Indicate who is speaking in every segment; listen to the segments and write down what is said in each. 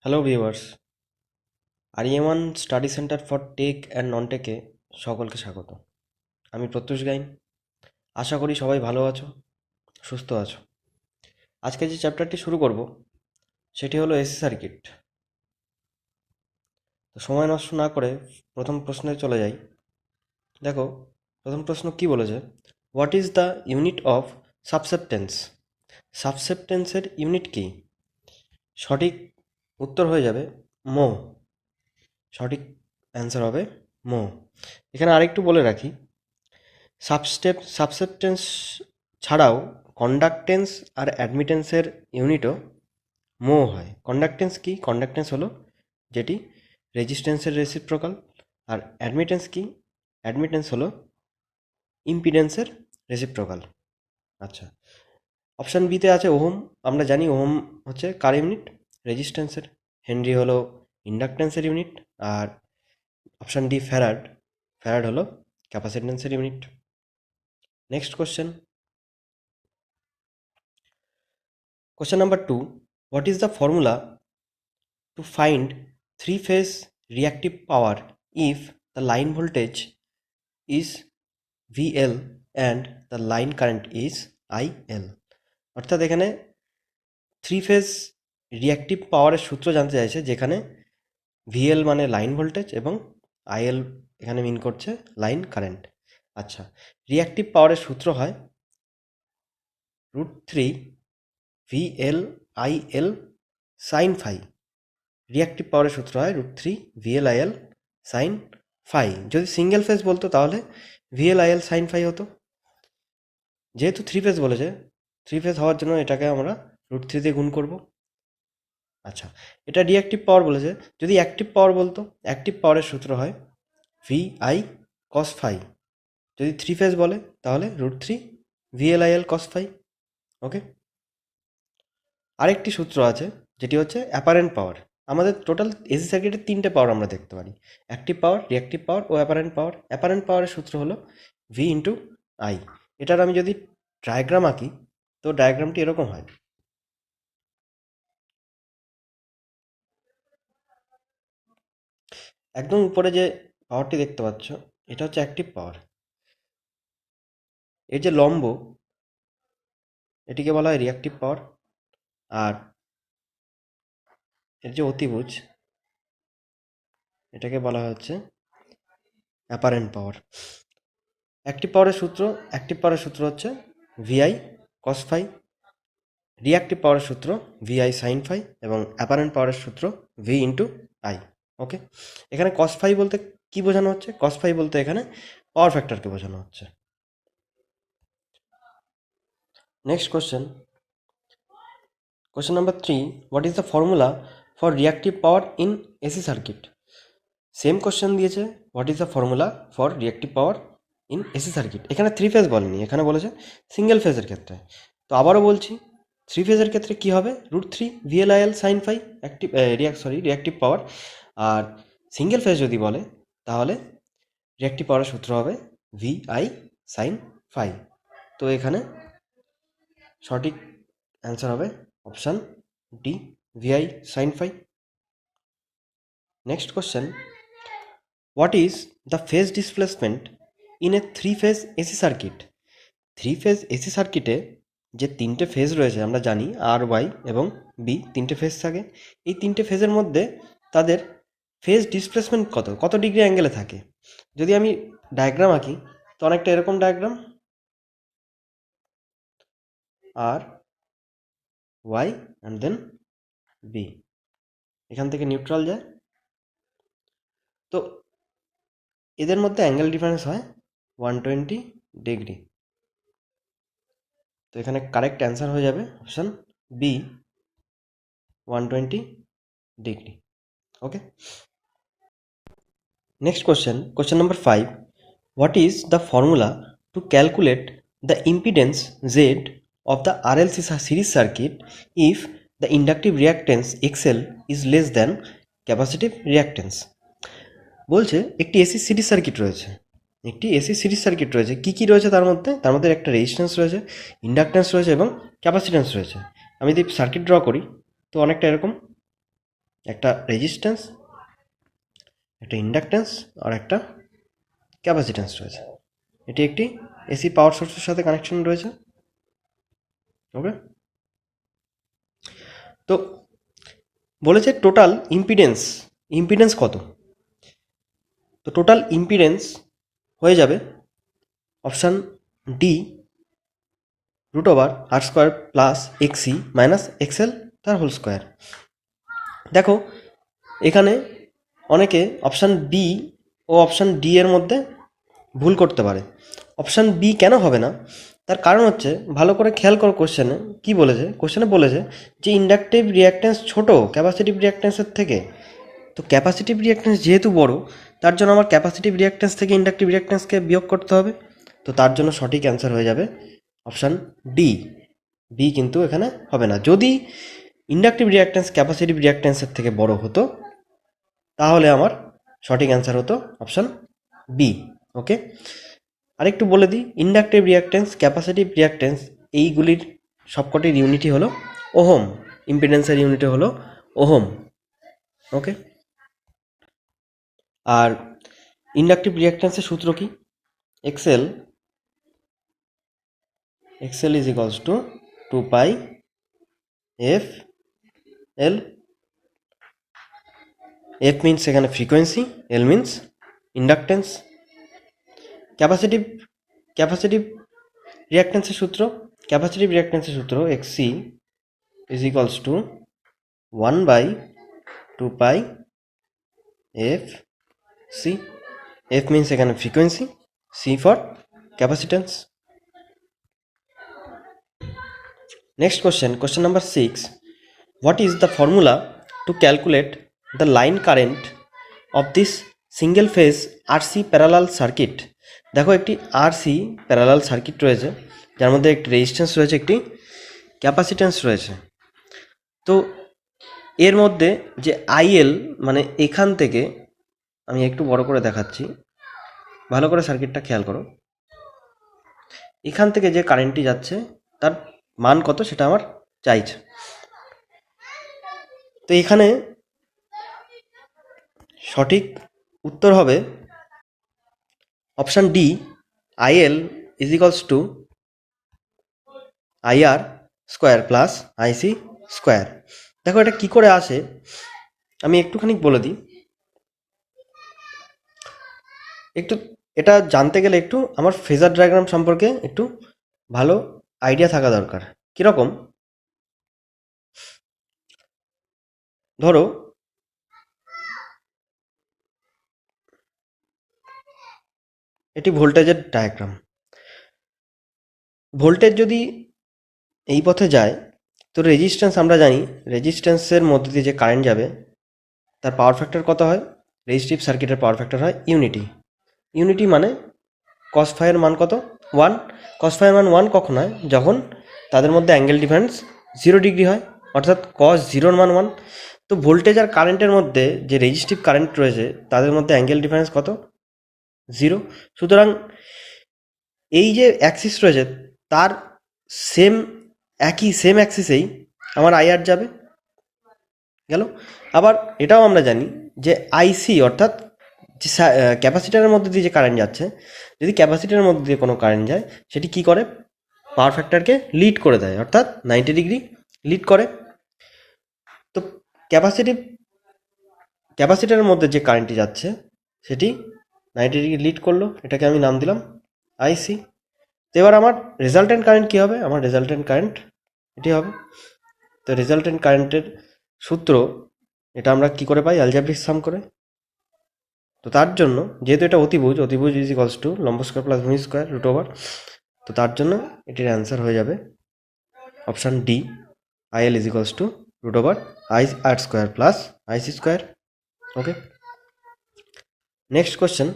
Speaker 1: Hello viewers, Ariyaman study centre for tech and non টেকে সকলকে স্বাগত। আমি প্রত্যুষ গাইন। আশা করি সবাই ভালো আছো, সুস্থ আছো। আজকে যে চ্যাপ্টারটি শুরু করব সেটি হলো এসি সার্কিট। তো সময় নষ্ট না করে প্রথম প্রশ্নে চলে যাই। দেখো, প্রথম প্রশ্ন কি বলেছে, what is the unit of susceptance? সাবসেপ্টেন্সের ইউনিট কি? সঠিক উত্তর হয়ে যাবে মো। সঠিক অ্যান্সার হবে মো। এখানে আরেকটু বলে রাখি, সাবসেপ্টেন্স ছাড়াও কন্ডাক্টেন্স আর অ্যাডমিটেন্সের ইউনিটও মো হয়। কন্ডাক্টেন্স কি? কন্ডাক্টেন্স হলো যেটি রেজিস্ট্যান্সের রেসিপ্রোকাল, আর অ্যাডমিটেন্স কি? অ্যাডমিটেন্স হলো ইম্পিডেন্সের রেসিপ্রোকাল। আচ্ছা, অপশান বিতে আছে ওহম। আমরা জানি ওহম হচ্ছে কার ইউনিট? রেজিস্ট্যান্সের। হেনরি হলো ইন্ডাকটেন্সের ইউনিট। আর অপশান ডি ফ্যারাড, ফ্যারাড হলো ক্যাপাসিটেন্সের unit. Next question, question number 2, what is the formula to find three phase reactive power if the line voltage is VL and the line current is IL? অর্থাৎ এখানে three phase reactive পাওয়ারের সূত্র জানতে চাইছে, যেখানে VL মানে line voltage এবং IL এখানে মিন করছে লাইন কারেন্ট। আচ্ছা, রিয়াক্টিভ পাওয়ারের সূত্র হয় √3 VL IL sine phi. Reactive পাওয়ারের সূত্র হয় √3 VLIL সাইন ফাই। যদি সিঙ্গেল ফেজ বলতো তাহলে VLIL সাইন ফাই হতো। যেহেতু থ্রি ফেজ বলেছে, থ্রি ফেজ হওয়ার জন্য এটাকে আমরা √3 দিয়ে গুণ করব। আচ্ছা, এটা রিয়াক্টিভ পাওয়ার বলেছে। যদি অ্যাক্টিভ পাওয়ার বলতো, অ্যাক্টিভ পাওয়ারের সূত্র হয় VI cos ফাই। যদি থ্রি ফেজ বলে তাহলে √3 VLIL cos ফাই। ওকে, আরেকটি সূত্র আছে যেটি হচ্ছে অ্যাপারেন্ট পাওয়ার। আমাদের টোটাল এসি সার্কিটের তিনটে পাওয়ার আমরা দেখতে পারি, অ্যাক্টিভ পাওয়ার, রিঅ্যাক্টিভ পাওয়ার ও অ্যাপারেন্ট পাওয়ার। অ্যাপারেন্ট পাওয়ারের সূত্র হলো ভি ইন্টু আই। এটার আমি যদি ডায়াগ্রাম আঁকি তো ডায়াগ্রামটি এরকম হয়। একদম উপরে যে পাওয়ারটি দেখতে পাচ্ছ এটা হচ্ছে অ্যাক্টিভ পাওয়ার। এর যে লম্ব এটিকে বলা হয় রিঅ্যাক্টিভ পাওয়ার, আর এর যে অতিভুজ এটাকে বলা হচ্ছে অ্যাপারেন্ট পাওয়ার। অ্যাক্টিভ পাওয়ারের সূত্র হচ্ছে ভিআই কস ফাই, রিঅ্যাক্টিভ পাওয়ারের সূত্র ভিআই সাইন ফাই, এবং অ্যাপারেন্ট পাওয়ারের সূত্র ভি ইন্টু আই। ওকে, এখানে কস ফাই বলতে কি বোঝানো হচ্ছে? কস ফাই বলতে এখানে পাওয়ার ফ্যাক্টরকে বোঝানো হচ্ছে। Next question number 3, what is the formula for reactive power in AC circuit? Same question দিয়েছে, what is the formula for reactive power in AC circuit. এখানে থ্রি ফেজ বলেনি, এখানে বলেছে সিঙ্গেল ফেজের ক্ষেত্রে। তো আবারও বলছি, থ্রি ফেজের ক্ষেত্রে কি হবে? √3 VLIL sine phi active reactive power. আর সিঙ্গেল ফেজ যদি বলে তাহলে রিঅ্যাক্টিভ পাওয়ারের সূত্র হবে VI সাইন ফাই। তো এখানে সঠিক অ্যান্সার হবে option D, VI sine phi. Next question, what is the phase displacement in a three phase AC circuit? Three phase AC সার্কিটে যে তিনটে ফেজ রয়েছে আমরা জানি আর ওয়াই এবং বি, তিনটে ফেজ থাকে। এই তিনটে ফেজের মধ্যে তাদের ফেজ ডিসপ্লেসমেন্ট কত কত ডিগ্রি অ্যাঙ্গেলে থাকে। যদি আমি ডায়াগ্রাম আঁকি তো অনেকটা এরকম diagram, R Y and then B, এখান থেকে নিউট্রাল যায়। তো এদের মধ্যে অ্যাঙ্গেল ডিফারেন্স হয় 120 ডিগ্রি। তো এখানে কারেক্ট অ্যান্সার হয়ে যাবে option B, 120 degree. Okay, next question number 5, what is the formula to calculate the impedance Z of the RLC series circuit if the inductive reactance XL is less than capacitive reactance? বলছে একটি AC series circuit রয়েছে, কি কি রয়েছে তার মধ্যে একটা resistance রয়েছে, ইন্ডাকট্যান্স রয়েছে এবং ক্যাপাসিট্যান্স রয়েছে। আমি যদি সার্কিট ড্র করি তো অনেকটা এরকম, একটা রেজিস্ট্যান্স, একটা ইন্ডাকট্যান্স আর একটা ক্যাপাসিট্যান্স রয়েছে। এটি একটি এসি পাওয়ার সোর্সের সাথে কানেকশন রয়েছে। ওকে, তো বলেছে টোটাল ইম্পিডেন্স কত। তো টোটাল ইম্পিডেন্স হয়ে যাবে option D √r² plus XC minus XL তার হোল স্কোয়ার। দেখো এখানে অনেকে অপশান বি ও অপশান ডি এর মধ্যে ভুল করতে পারে। অপশান বি কেন হবে না, তার কারণ হচ্ছে ভালো করে খেয়াল করো কোশ্চেনে কী বলেছে। কোশ্চেনে বলেছে যে ইন্ডাকটিভ রিঅ্যাকট্যান্স ছোট ক্যাপাসিটিভ রিঅ্যাকট্যান্সের থেকে। তো ক্যাপাসিটিভ রিঅ্যাকট্যান্স যেহেতু বড়, তার জন্য আমার ক্যাপাসিটিভ রিঅ্যাকট্যান্স থেকে ইন্ডাকটিভ রিঅ্যাকট্যান্সকে বিয়োগ করতে হবে। তো তার জন্য সঠিক অ্যান্সার হয়ে যাবে অপশান ডি। বি কিন্তু এখানে হবে না। যদি ইন্ডাকটিভ রিঅ্যাকট্যান্স ক্যাপাসিটিভ রিঅ্যাকট্যান্সের থেকে বড় হতো তাহলে আমার সঠিক অ্যান্সার হতো অপশান বি। ওকে, আরেকটু বলে দিই, ইন্ডাকটিভ রিঅ্যাকট্যান্স ক্যাপাসিটিভ রিঅ্যাকট্যান্স এইগুলির সবকটির ইউনিটই হলো ওহম, ইম্পিডেন্সের ইউনিটই হলো ওহম। ওকে, আর ইন্ডাকটিভ রিঅ্যাকট্যান্সের সূত্র কি? XL is equals to 2 pi F L. F means এখানে frequency, L means inductance. Capacitive রিঅ্যাকট্যান্সের সূত্র XC is equals to 1/2 pi F C. F means এখানে frequency, C for capacitance. Next question number 6, what is the formula to calculate the line current of this single phase RC parallel circuit? দেখো একটি RC parallel circuit রয়েছে যার মধ্যে একটি resistance রয়েছে, একটি capacitance রয়েছে। তো এর মধ্যে যে আইএল মানে এখান থেকে, আমি একটু বড় করে দেখাচ্ছি, ভালো করে সার্কিটটা খেয়াল করো। এখান থেকে যে কারেন্টটি যাচ্ছে তার মান কত সেটা আমার চাইছে। তো এখানে সঠিক উত্তর হবে option D, IL is equals to IR square plus IC square. দেখো এটা কি করে আসে আমি একটুখানি বলে দিই। একটু এটা জানতে গেলে একটু আমার ফেজার ডায়াগ্রাম সম্পর্কে একটু ভালো আইডিয়া থাকা দরকার। কীরকম, ধরো এটি ভোল্টেজের ডায়াগ্রাম। ভোল্টেজ যদি এই পথে যায় তো রেজিস্ট্যান্স আমরা জানি, রেজিস্ট্যান্সের মধ্যে দিয়ে যে কারেন্ট যাবে তার পাওয়ার ফ্যাক্টর কত হয়? রেজিস্টিভ সার্কিটের পাওয়ার ফ্যাক্টর হয় ইউনিটি মানে কস ফাইয়ের মান কত? 1। কস ফাইয়ের মান 1 কখন হয়? যখন তাদের মধ্যে অ্যাঙ্গেল ডিফারেন্স 0 ডিগ্রি হয়, অর্থাৎ কস 0-র মান 1। তো ভোল্টেজ আর কারেন্টের মধ্যে যে রেজিস্টিভ কারেন্ট রয়েছে তাদের মধ্যে অ্যাঙ্গেল ডিফারেন্স কত? 0। সুতরাং এই যে অ্যাক্সিস রয়েছে তার সেম অ্যাক্সিসেই আমার আইআর যাবে গেল। আবার এটাও আমরা জানি যে আইসি অর্থাৎ যে ক্যাপাসিটারের মধ্যে দিয়ে যে কারেন্ট যাচ্ছে, যদি ক্যাপাসিটারের মধ্যে দিয়ে কোনো কারেন্ট যায় সেটি কি করে? পাওয়ার ফ্যাক্টরকে লিড করে দেয়, অর্থাৎ 90 ডিগ্রি লিড করে। তো ক্যাপাসিটারের মধ্যে যে কারেন্টটি যাচ্ছে সেটি 90 ডিগ্রি লিড করলো, এটাকে আমি নাম দিলাম আইসি। তো এবার আমার রেজাল্টেন্ট কারেন্ট কী হবে? আমার রেজাল্টেন্ট কারেন্ট এটি হবে। তো রেজাল্টেন্ট কারেন্টের সূত্র এটা আমরা কি করে পাই? অ্যালজেব্রিক সাম করে। তো তার জন্য যেহেতু এটা অতিভুজ ইজ ইকুয়ালস টু লম্ব স্কোয়ার প্লাস ভূমি স্কোয়ার √ওভার, তো তার জন্য এটির অ্যান্সার হয়ে যাবে option D, IL is equals to √ওভার IR square plus IC square. Okay, next question,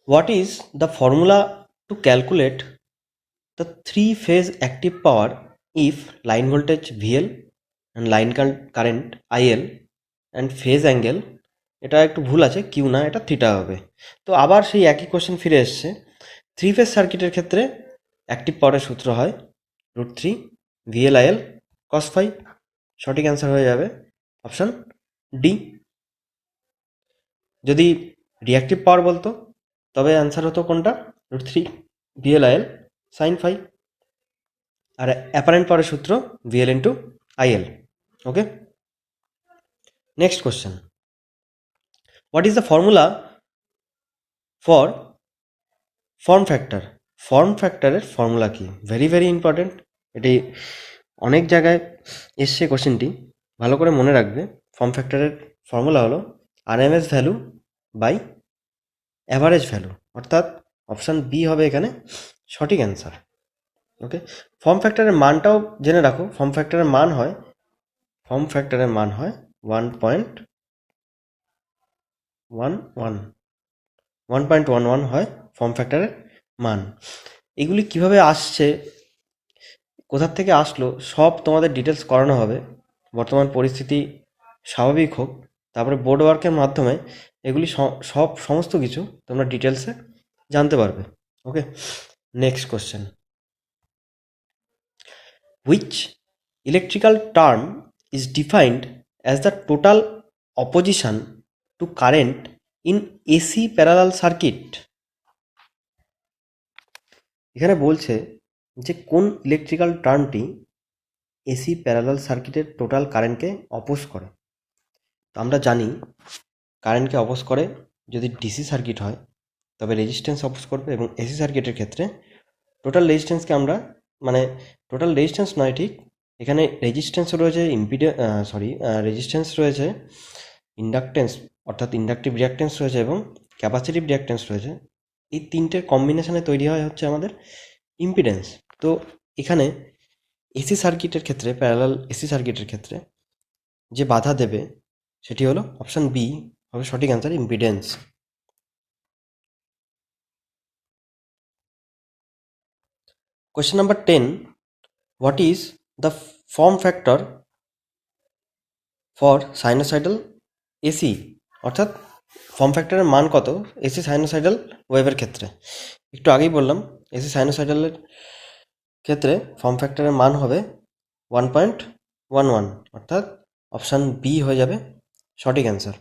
Speaker 1: what is the formula to calculate the three-phase active power if line voltage VL and line current IL and phase angle, এটা একটু ভুল আছে, Q না, এটা theta হবে। তো আবার সেই একই কোশ্চেন ফিরে এসছে। থ্রি ফেজ সার্কিটের ক্ষেত্রে অ্যাক্টিভ পাওয়ারের সূত্র হয় √3 VLIL cos phi। সঠিক অ্যান্সার হয়ে যাবে অপশান ডি। যদি রিয়াক্টিভ পাওয়ার বলতো তবে অ্যান্সার হতো কোনটা, √3 VLIL sin phi। আর অ্যাপারেন্ট পাওয়ারের সূত্র VL into IL। Okay, next question, what is the formula for form factor? Form ফ্যাক্টরের ফর্মুলা কি? ভেরি ভেরি ইম্পর্টেন্ট, এটি অনেক জায়গায় এসছে কোশ্চেনটি, ভালো করে মনে রাখবে। ফর্ম ফ্যাক্টরের ফর্মুলা হলো RMS value by average value, অর্থাৎ অপশান বি হবে এখানে সঠিক অ্যান্সার। ওকে, ফর্ম ফ্যাক্টরের মানটাও জেনে রাখো। ফর্ম ফ্যাক্টরের মান হয় 1.11 হয় ফর্ম ফ্যাক্টরের মান। এগুলি কিভাবে আসছে, কোথার থেকে আসলো, সব তোমাদের ডিটেলস করানো হবে। বর্তমান পরিস্থিতি স্বাভাবিক হোক, তারপরে বোর্ড ওয়ার্কের মাধ্যমে এগুলি সমস্ত কিছু তোমরা ডিটেলসে জানতে পারবে। Okay, next question, which electrical term is defined as the total opposition to current in AC parallel circuit? এখানে বলছে যে কোন ইলেকট্রিক্যাল টার্মটি এসি প্যারালাল সার্কিটের টোটাল কারেন্টকে অপোজ করে। তো আমরা জানি কারেন্টকে অপোজ করে যদি ডিসি সার্কিট হয় তবে রেজিস্ট্যান্স অপোজ করবে, এবং এসি সার্কিটের ক্ষেত্রে টোটাল রেজিস্ট্যান্সকে আমরা, মানে টোটাল রেজিস্ট্যান্স নয় ঠিক, এখানে রেজিস্ট্যান্স রয়েছে, রেজিস্ট্যান্স রয়েছে, ইন্ডাকটেন্স অর্থাৎ ইন্ডাকটিভ রিয়াক্টেন্স রয়েছে, এবং ক্যাপাসিটিভ রিয়াক্টেন্স রয়েছে। এই তিনটের কম্বিনেশনে তৈরি হয় হচ্ছে আমাদের ইম্পিডেন্স। তো এখানে এসি সার্কিটের ক্ষেত্রে, প্যারালাল এসি সার্কিটের ক্ষেত্রে যে বাধা দেবে সেটি হলো অপশান বি হবে সঠিক answer, impedance. Question number 10, what is the form factor for sinusoidal AC? অর্থাৎ ফর্ম ফ্যাক্টরের মান কত এসি সাইনোসয়েডাল ওয়েভের ক্ষেত্রে? একটু আগেই বললাম এসি সাইনোসয়েডালের ক্ষেত্রে ফর্ম ফ্যাক্টরের মান হবে 1.11, অর্থাৎ অপশান বি হয়ে যাবে সঠিক অ্যান্সার।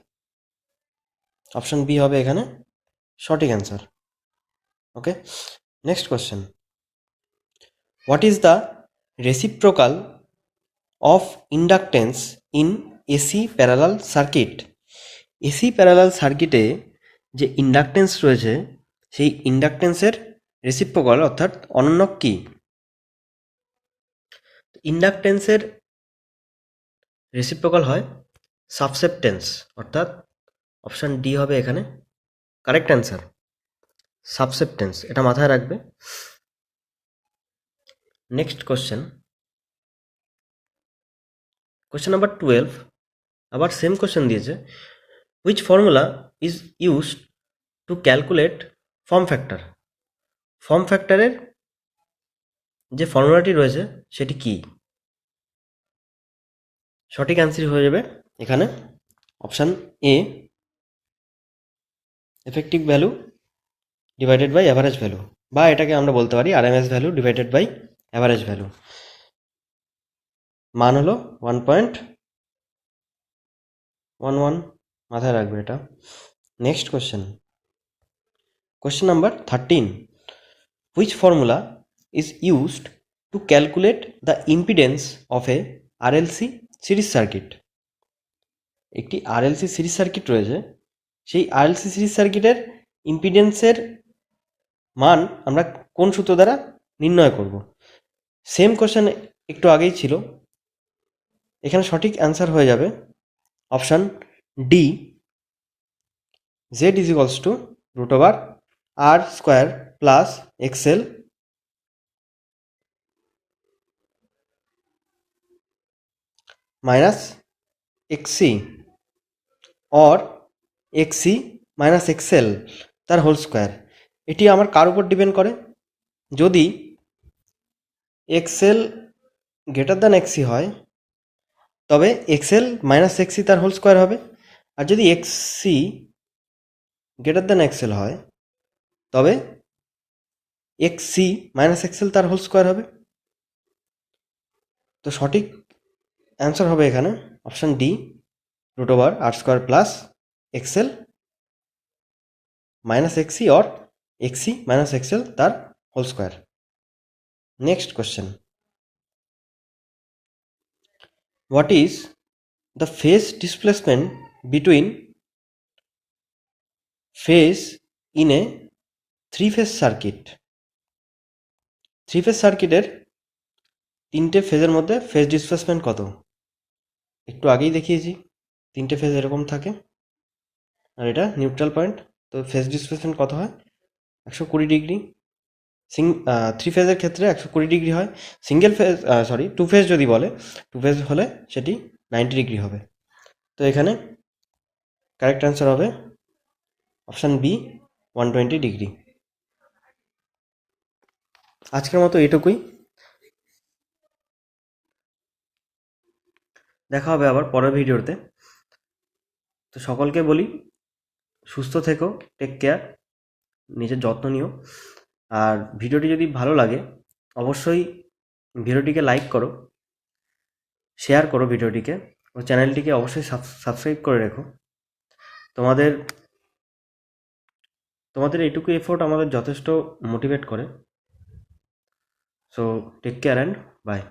Speaker 1: অপশান বি হবে এখানে সঠিক answer. Okay, next question, what is the reciprocal of inductance in AC parallel circuit? AC parallel সার্কিটে যে ইন্ডাকটেন্স রয়েছে সেই ইন্ডাকটেন্সের রেসিপ্রোকাল অর্থাৎ অনন্যক কি? ইন্ডাকটেন্সের রেসিপ্রোকাল হয় সাবসেপ্টেন্স, অর্থাৎ অপশান ডি হবে এখানে কারেক্ট অ্যান্সার, সাবসেপ্টেন্স, এটা মাথায় রাখবে। নেক্সট কোশ্চেন, কোশ্চেন নাম্বার 12, আবার সেম কোশ্চেন দিয়েছে, which formula is used to calculate form factor? Form ফ্যাক্টরের যে ফর্মুলাটি রয়েছে সেটি কি? সঠিক অ্যান্সার হয়ে যাবে এখানে option A, effective value divided by average value, বা এটাকে আমরা বলতে পারি RMS value divided by average value. মান হলো 1.11, মাথায় রাখবে এটা। Next question, question number 13, which formula is used to calculate the impedance of a RLC series circuit? একটি আরএলসি সিরিজ সার্কিট রয়েছে, সেই আরএলসি সিরিজ সার্কিটের ইম্পিডেন্সের মান আমরা কোন সূত্র দ্বারা নির্ণয় করব? সেম কোশ্চেন একটু আগেই ছিল, এখানে সঠিক অ্যান্সার হয়ে যাবে option D, Z is equals two √r² plus XL minus XC or XC minus XL তার হোল স্কোয়ার। এটি আমার কার উপর ডিপেন্ড করে? যদি XL গ্রেটার দ্যান XC হয় তবে XL মাইনাস XC তার হোল স্কোয়ার হবে, আর যদি XC গ্রেটার দ্যান XL হয় তবে XC মাইনাস XL তার হোল স্কোয়ার হবে। তো সঠিক অ্যান্সার হবে এখানে option D, √r² plus XL minus XC or XC minus XL তার whole square. Next question, what is the phase displacement between phase in a three phase circuit? Three phase সার্কিটের তিনটে ফেজের মধ্যে ফেজ ডিসপ্লেসমেন্ট কত? একটু আগেই দেখিয়েছি, তিনটে ফেজ এরকম থাকে আর এটা নিউট্রাল পয়েন্ট, তো ফেজ ডিসপ্লেসমেন্ট কত হয়? 120 ডিগ্রি। থ্রি ফেজের ক্ষেত্রে 120 ডিগ্রি হয়, সিঙ্গেল ফেজ টু ফেজ যদি বলে, টু ফেজ হলে সেটি 90 ডিগ্রি হবে। তো এখানে কারেক্ট অ্যান্সার হবে অপশান বি, 120 ডিগ্রি। আজকের মতো এটুকুই, দেখা হবে আবার পরের ভিডিওতে। তো সকলকে বলি সুস্থ থেকো, টেক কেয়ার, নিজের যত্ন নিও। আর ভিডিওটি যদি ভালো লাগে অবশ্যই ভিডিওটিকে লাইক করো, শেয়ার করো ভিডিওটিকে, ও চ্যানেলটিকে অবশ্যই সাবস্ক্রাইব করে রেখো। তোমাদের তোমাদের এইটুকু এফোর্ট আমাদের যথেষ্ট মোটিভেট করে। So take care and by.